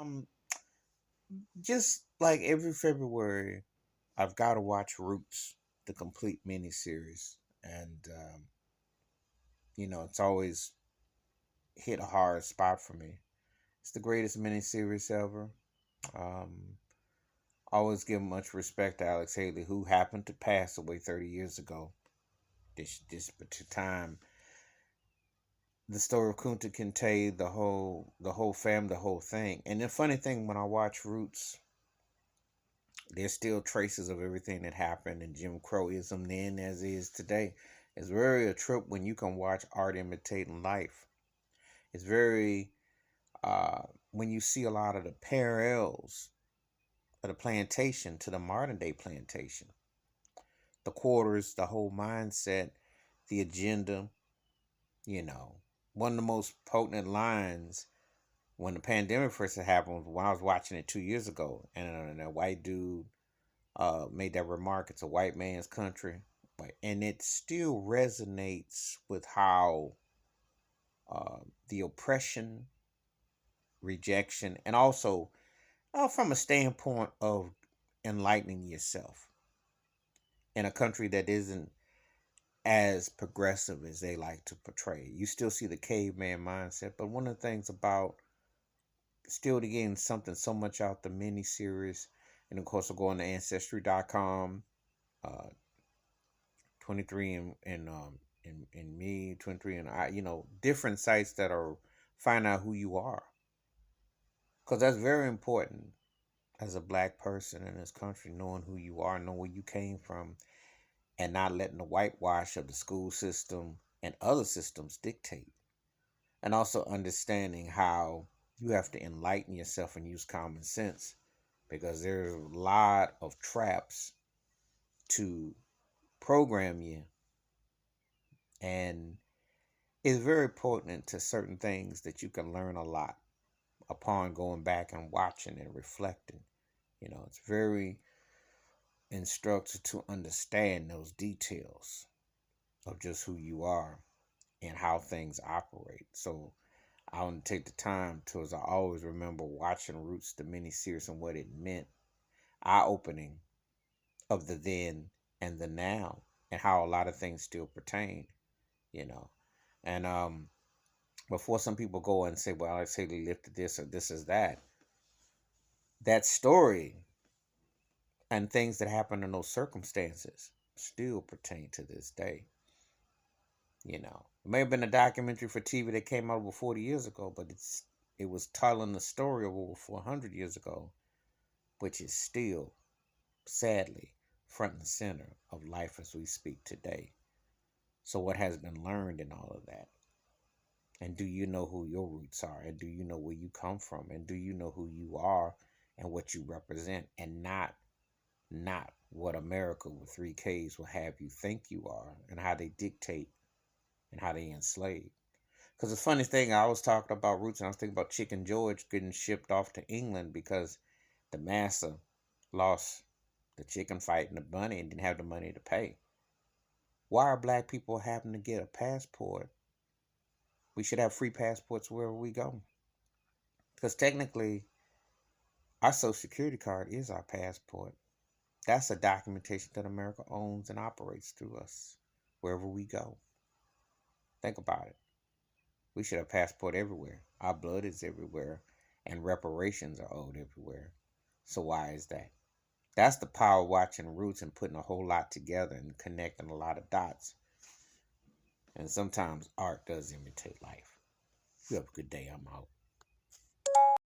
Um, just like every February, I've got to watch Roots, the complete miniseries, and it's always hit a hard spot for me. It's the greatest miniseries ever. Um, Always give much respect to Alex Hailey, who happened to pass away 30 years ago. This particular time, the story of Kunta Kinte, the whole fam, the whole thing. And the funny thing, when I watch Roots, there's still traces of everything that happened in Jim Crowism then as is today. It's very a trip when you can watch art imitating life. It's very when you see a lot of the parallels of the plantation to the modern day plantation, the quarters, the whole mindset, the agenda. You know, one of the most potent lines when the pandemic first happened, when I was watching it 2 years ago, and a white dude made that remark, "It's a white man's country," and it still resonates with how the oppression, rejection, and also from a standpoint of enlightening yourself in a country that isn't as progressive as they like to portray. You still see the caveman mindset, but one of the things about still getting something so much out the miniseries, and of course, I'll go on to Ancestry.com, uh, 23 and me, 23 and I, different sites that are find out who you are. Because that's very important as a black person in this country, knowing who you are, knowing where you came from, and not letting the whitewash of the school system and other systems dictate. And also understanding how you have to enlighten yourself and use common sense because there's a lot of traps to program you, and it's very potent to certain things that you can learn a lot upon going back and watching and reflecting. It's very instructive to understand those details of just who you are and how things operate. So I want to take the time to, as I always remember, watching Roots, the miniseries, and what it meant, eye opening of the then and the now, and how a lot of things still pertain, you know. And before some people go and say, well, Alex Haley lifted this or this is that, that story and things that happened in those circumstances still pertain to this day. It may have been a documentary for TV that came out over 40 years ago, but it was telling the story of over 400 years ago, which is still, sadly, front and center of life as we speak today. So what has been learned in all of that? And do you know who your roots are? And do you know where you come from? And do you know who you are and what you represent? And not what America with three Ks will have you think you are, and how they dictate and how they enslave. Because the funny thing, I was talking about roots, and I was thinking about Chicken George getting shipped off to England because the master lost the chicken fight and the bunny and didn't have the money to pay. Why are black people having to get a passport? We should have free passports wherever we go. Because technically, our social security card is our passport. That's a documentation that America owns and operates through us wherever we go. Think about it. We should have passport everywhere. Our blood is everywhere, and reparations are owed everywhere. So why is that? That's the power of watching Roots and putting a whole lot together and connecting a lot of dots. And sometimes art does imitate life. You have a good day. I'm out.